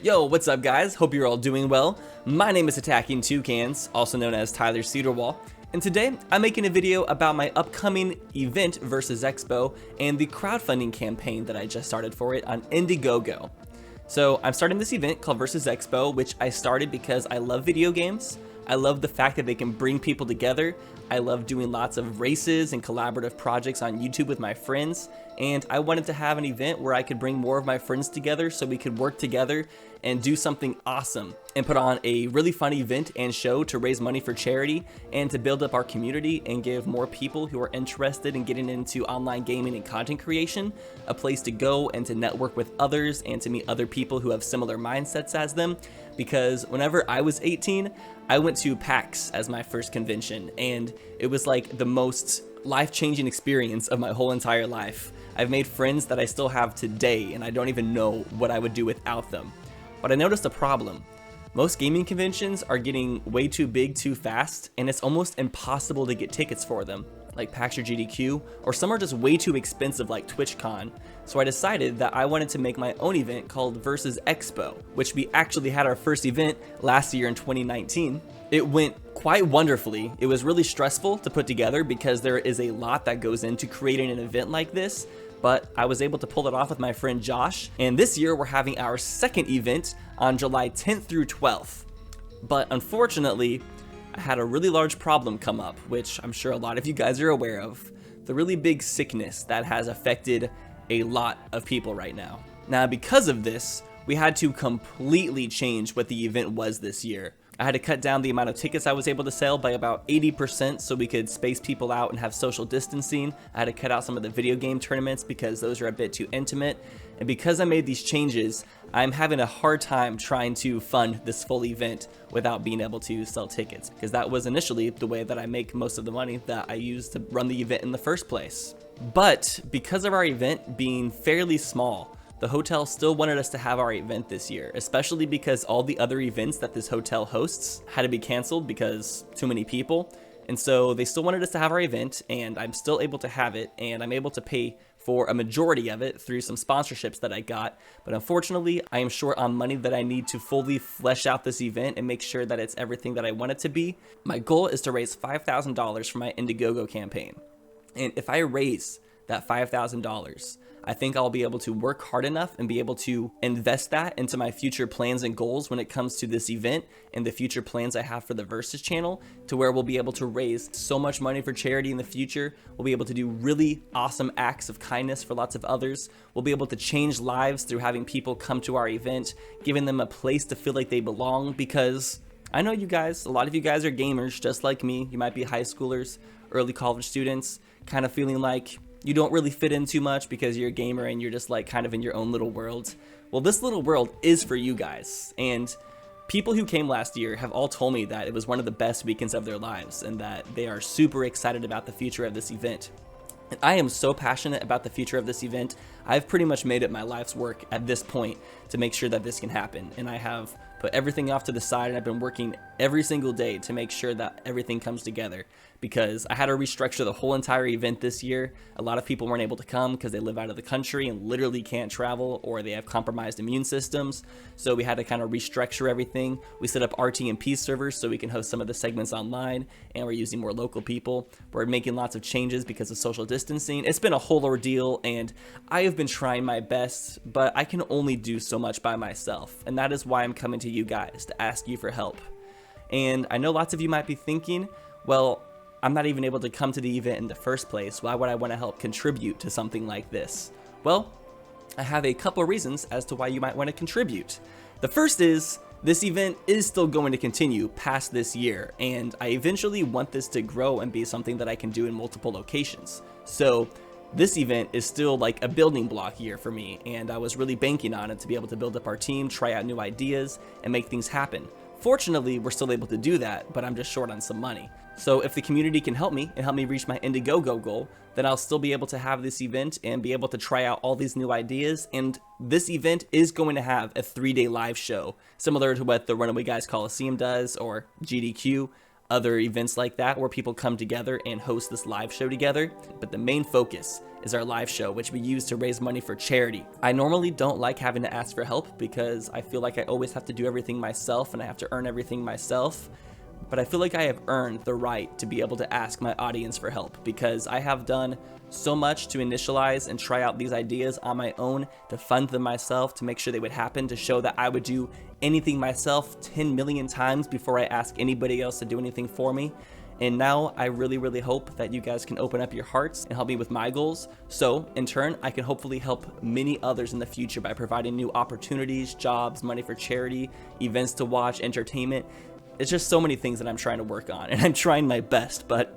Yo, what's up guys? Hope you're all doing well. My name is Attacking Toucans, also known as Tyler Cedarwall, and today I'm making a video about my upcoming event versus Expo and the crowdfunding campaign that I just started for it on Indiegogo. So I'm starting this event called Versus Expo, which I started because I love video games. I love the fact that they can bring people together. I love doing lots of races and collaborative projects on YouTube with my friends, and I wanted to have an event where I could bring more of my friends together so we could work together and do something awesome and put on a really fun event and show to raise money for charity and to build up our community and give more people who are interested in getting into online gaming and content creation a place to go and to network with others and to meet other people who have similar mindsets as them. Because whenever I was 18, I went to PAX as my first convention, and it was like the most life-changing experience of my whole entire life. I've made friends that I still have today, and I don't even know what I would do without them. But I noticed a problem. Most gaming conventions are getting way too big too fast, and it's almost impossible to get tickets for them, like PAX or GDQ, or some are just way too expensive like TwitchCon. So I decided that I wanted to make my own event called Versus Expo, which we actually had our first event last year in 2019. It went quite wonderfully. It was really stressful to put together because there is a lot that goes into creating an event like this, but I was able to pull it off with my friend Josh, and this year we're having our second event on July 10th through 12th. But unfortunately, I had a really large problem come up, which I'm sure a lot of you guys are aware of. The really big sickness that has affected a lot of people right now. Now, because of this, we had to completely change what the event was this year. I had to cut down the amount of tickets I was able to sell by about 80% so we could space people out and have social distancing. I had to cut out some of the video game tournaments because those are a bit too intimate. And because I made these changes, I'm having a hard time trying to fund this full event without being able to sell tickets, because that was initially the way that I make most of the money that I used to run the event in the first place. But because of our event being fairly small, the hotel still wanted us to have our event this year, especially because all the other events that this hotel hosts had to be canceled because too many people. And so they still wanted us to have our event, and I'm still able to have it, and I'm able to pay for a majority of it through some sponsorships that I got. But unfortunately, I am short on money that I need to fully flesh out this event and make sure that it's everything that I want it to be. My goal is to raise $5,000 for my Indiegogo campaign. And if I raise that $5,000, I think I'll be able to work hard enough and be able to invest that into my future plans and goals when it comes to this event and the future plans I have for the Versus channel, to where we'll be able to raise so much money for charity in the future. We'll be able to do really awesome acts of kindness for lots of others. We'll be able to change lives through having people come to our event, giving them a place to feel like they belong, because I know you guys, a lot of you guys are gamers just like me. You might be high schoolers, early college students, kind of feeling like you don't really fit in too much because you're a gamer and you're just like kind of in your own little world. Well, this little world is for you guys, and people who came last year have all told me that it was one of the best weekends of their lives and that they are super excited about the future of this event. And I am so passionate about the future of this event. I've pretty much made it my life's work at this point to make sure that this can happen. And I have put everything off to the side, and I've been working every single day to make sure that everything comes together, because I had to restructure the whole entire event this year. A lot of people weren't able to come because they live out of the country and literally can't travel, or they have compromised immune systems. So we had to kind of restructure everything. We set up RTMP servers so we can host some of the segments online, and we're using more local people. We're making lots of changes because of social distancing. It's been a whole ordeal, and I have been trying my best, but I can only do so much by myself. And that is why I'm coming to you guys to ask you for help. And I know lots of you might be thinking, well, I'm not even able to come to the event in the first place. Why would I want to help contribute to something like this? Well, I have a couple of reasons as to why you might want to contribute. The first is, this event is still going to continue past this year, and I eventually want this to grow and be something that I can do in multiple locations. So this event is still like a building block year for me, and I was really banking on it to be able to build up our team, try out new ideas, and make things happen. Fortunately, we're still able to do that, but I'm just short on some money. So if the community can help me and help me reach my Indiegogo goal, then I'll still be able to have this event and be able to try out all these new ideas. And this event is going to have a 3-day live show, similar to what the Runaway Guys Coliseum does or GDQ. other events like that where people come together and host this live show together. But the main focus is our live show, which we use to raise money for charity. I normally don't like having to ask for help because I feel like I always have to do everything myself and I have to earn everything myself. But I feel like I have earned the right to be able to ask my audience for help because I have done so much to initialize and try out these ideas on my own, to fund them myself, to make sure they would happen, to show that I would do anything myself 10 million times before I ask anybody else to do anything for me. And now I really hope that you guys can open up your hearts and help me with my goals. So in turn, I can hopefully help many others in the future by providing new opportunities, jobs, money for charity, events to watch, entertainment. It's just so many things that I'm trying to work on, and I'm trying my best, but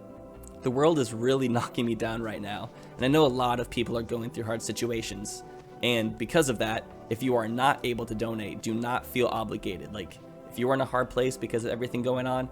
the world is really knocking me down right now. And I know a lot of people are going through hard situations. And because of that, if you are not able to donate, do not feel obligated. Like, if you are in a hard place because of everything going on,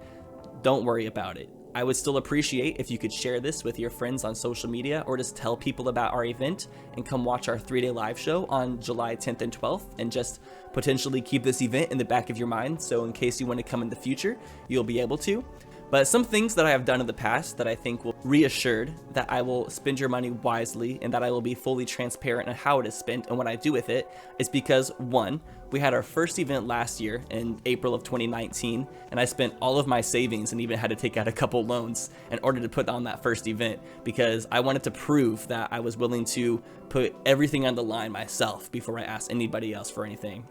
don't worry about it. I would still appreciate if you could share this with your friends on social media or just tell people about our event and come watch our 3-day live show on July 10th and 12th and just potentially keep this event in the back of your mind so in case you want to come in the future, you'll be able to. But some things that I have done in the past that I think will reassured that I will spend your money wisely and that I will be fully transparent on how it is spent and what I do with it is because, one, we had our first event last year in April of 2019, and I spent all of my savings and even had to take out a couple loans in order to put on that first event because I wanted to prove that I was willing to put everything on the line myself before I asked anybody else for anything.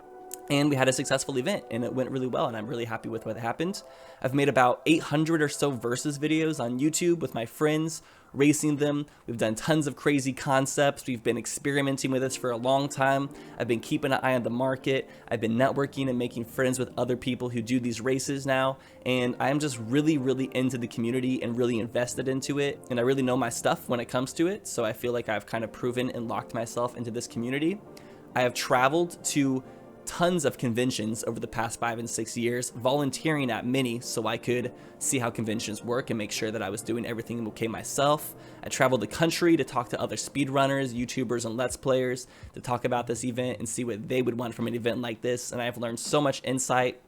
And we had a successful event and it went really well and I'm really happy with what happened. I've made about 800 or so versus videos on YouTube with my friends, racing them. We've done tons of crazy concepts. We've been experimenting with this for a long time. I've been keeping an eye on the market. I've been networking and making friends with other people who do these races now. And I'm just really into the community and really invested into it. And I really know my stuff when it comes to it. So I feel like I've kind of proven and locked myself into this community. I have traveled to tons of conventions over the past 5 and 6 years, volunteering at many so I could see how conventions work and make sure that I was doing everything okay myself. I traveled the country to talk to other speedrunners, YouTubers, and Let's Players to talk about this event and see what they would want from an event like this, and I've learned so much insight.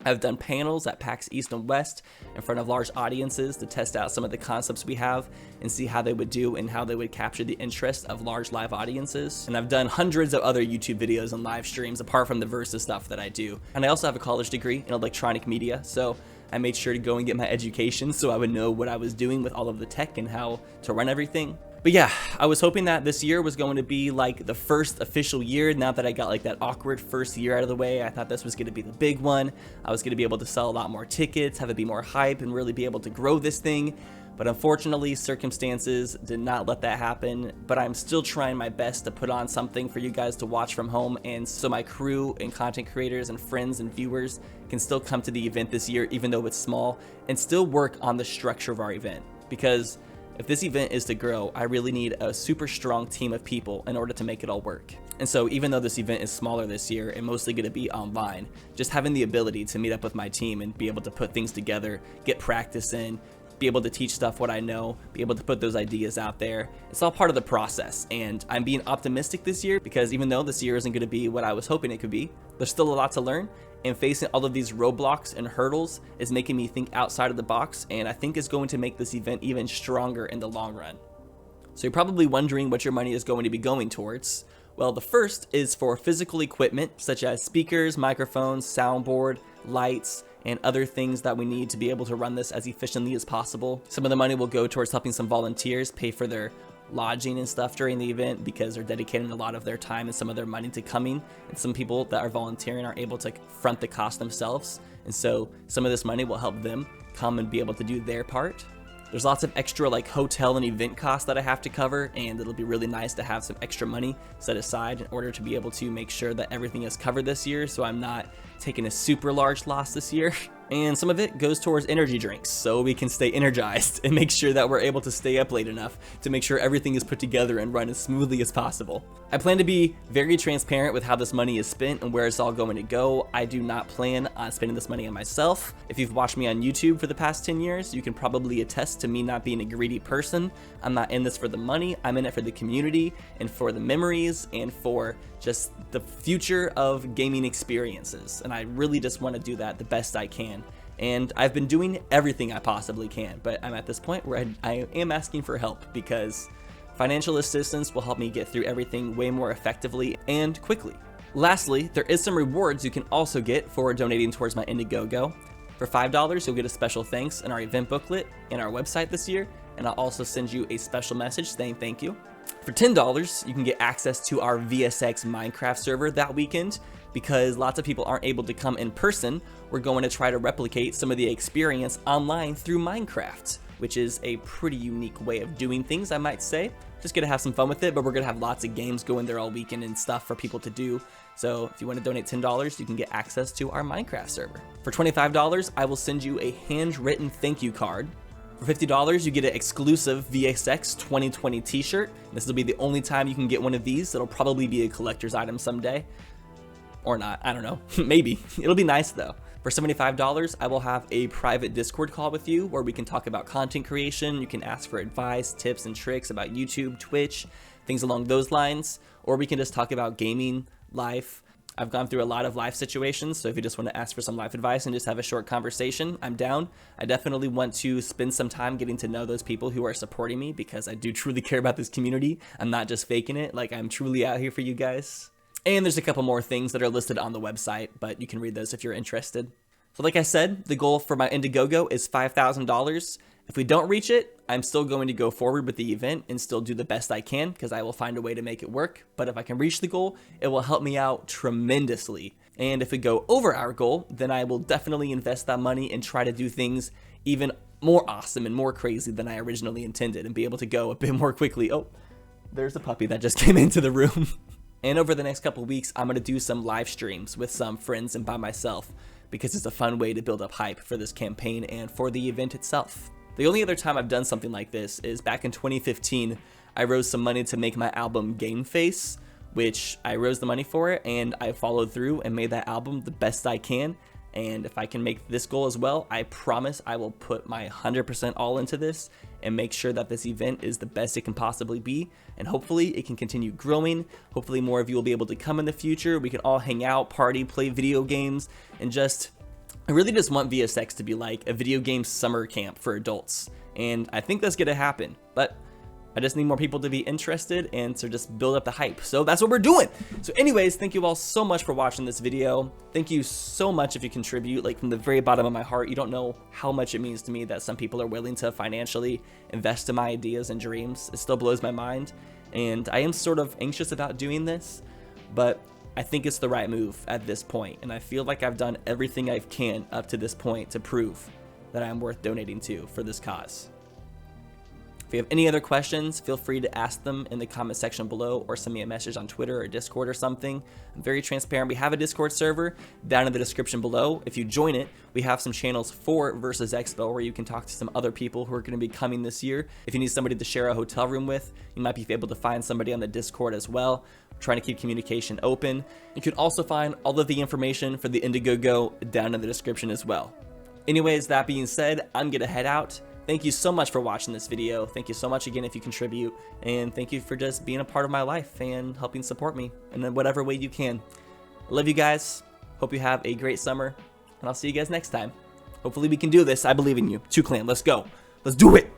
I've done panels at PAX East and West in front of large audiences to test out some of the concepts we have and see how they would do and how they would capture the interest of large live audiences. And I've done hundreds of other YouTube videos and live streams apart from the Versus stuff that I do. And I also have a college degree in electronic media, so I made sure to go and get my education so I would know what I was doing with all of the tech and how to run everything. But yeah, I was hoping that this year was going to be like the first official year. Now that I got like that awkward first year out of the way, I thought this was going to be the big one. I was going to be able to sell a lot more tickets, have it be more hype, and really be able to grow this thing. But unfortunately, circumstances did not let that happen. But I'm still trying my best to put on something for you guys to watch from home, and so my crew and content creators and friends and viewers can still come to the event this year, even though it's small, and still work on the structure of our event. Because if this event is to grow, I really need a super strong team of people in order to make it all work. And so even though this event is smaller this year and mostly going to be online, just having the ability to meet up with my team and be able to put things together, get practice in, be able to teach stuff what I know, be able to put those ideas out there. It's all part of the process, and I'm being optimistic this year because even though this year isn't going to be what I was hoping it could be, there's still a lot to learn, and facing all of these roadblocks and hurdles is making me think outside of the box, and I think is going to make this event even stronger in the long run. So you're probably wondering what your money is going to be going towards. Well, the first is for physical equipment such as speakers, microphones, soundboard, lights, and other things that we need to be able to run this as efficiently as possible. Some of the money will go towards helping some volunteers pay for their lodging and stuff during the event because they're dedicating a lot of their time and some of their money to coming, and some people that are volunteering are able to front the cost themselves, and so some of this money will help them come and be able to do their part. There's lots of extra like hotel and event costs that I have to cover, and it'll be really nice to have some extra money set aside in order to be able to make sure that everything is covered this year so I'm not taking a super large loss this year. And some of it goes towards energy drinks so we can stay energized and make sure that we're able to stay up late enough to make sure everything is put together and run as smoothly as possible. I plan to be very transparent with how this money is spent and where it's all going to go. I do not plan on spending this money on myself. If you've watched me on YouTube for the past 10 years, you can probably attest to me not being a greedy person. I'm not in this for the money. I'm in it for the community and for the memories and for just the future of gaming experiences. And I really just want to do that the best I can. And I've been doing everything I possibly can, but I'm at this point where I am asking for help because financial assistance will help me get through everything way more effectively and quickly. Lastly, there is some rewards you can also get for donating towards my Indiegogo. For $5, you'll get a special thanks in our event booklet and our website this year, and I'll also send you a special message saying thank you. For $10, you can get access to our VSX Minecraft server that weekend. Because lots of people aren't able to come in person, we're going to try to replicate some of the experience online through Minecraft, which is a pretty unique way of doing things, I might say. Just gonna have some fun with it, but we're gonna have lots of games going there all weekend and stuff for people to do. So if you want to donate $10, you can get access to our Minecraft server. For $25, I will send you a handwritten thank you card. For $50, you get an exclusive VSX 2020 t-shirt. This will be the only time you can get one of these. It'll probably be a collector's item someday. Or not, I don't know, maybe. It'll be nice though. For $75, I will have a private Discord call with you where we can talk about content creation. You can ask for advice, tips, and tricks about YouTube, Twitch, things along those lines. Or we can just talk about gaming, life. I've gone through a lot of life situations, so if you just want to ask for some life advice and just have a short conversation, I'm down. I definitely want to spend some time getting to know those people who are supporting me because I do truly care about this community. I'm not just faking it, like I'm truly out here for you guys. And there's a couple more things that are listed on the website, but you can read those if you're interested. So like I said, the goal for my Indiegogo is $5,000. If we don't reach it, I'm still going to go forward with the event and still do the best I can because I will find a way to make it work. But if I can reach the goal, it will help me out tremendously. And if we go over our goal, then I will definitely invest that money and try to do things even more awesome and more crazy than I originally intended and be able to go a bit more quickly. Oh, there's a puppy that just came into the room. And over the next couple weeks, I'm going to do some live streams with some friends and by myself because it's a fun way to build up hype for this campaign and for the event itself. The only other time I've done something like this is back in 2015, I raised some money to make my album Game Face, which I raised the money for it and I followed through and made that album the best I can. And if I can make this goal as well, I promise I will put my 100% all into this and make sure that this event is the best it can possibly be. And hopefully it can continue growing. Hopefully more of you will be able to come in the future. We can all hang out, party, play video games, and I really just want VSX to be like a video game summer camp for adults. And I think that's gonna happen, but I just need more people to be interested and to just build up the hype. So that's what we're doing. So anyways, thank you all so much for watching this video. Thank you so much if you contribute, like from the very bottom of my heart. You don't know how much it means to me that some people are willing to financially invest in my ideas and dreams. It still blows my mind. And I am sort of anxious about doing this, but I think it's the right move at this point. And I feel like I've done everything I can up to this point to prove that I'm worth donating to for this cause. If you have any other questions, feel free to ask them in the comment section below or send me a message on Twitter or Discord or something. I'm very transparent. We have a Discord server down in the description below. If you join it, we have some channels for Versus Expo where you can talk to some other people who are going to be coming this year. If you need somebody to share a hotel room with, you might be able to find somebody on the Discord as well. We're trying to keep communication open. You can also find all of the information for the Indiegogo down in the description as well. Anyways, that being said, I'm going to head out. Thank you so much for watching this video. Thank you so much again if you contribute, and thank you for just being a part of my life and helping support me in whatever way you can. I love you guys. Hope you have a great summer, and I'll see you guys next time. Hopefully we can do this. I believe in you. 2Clan, let's go. Let's do it.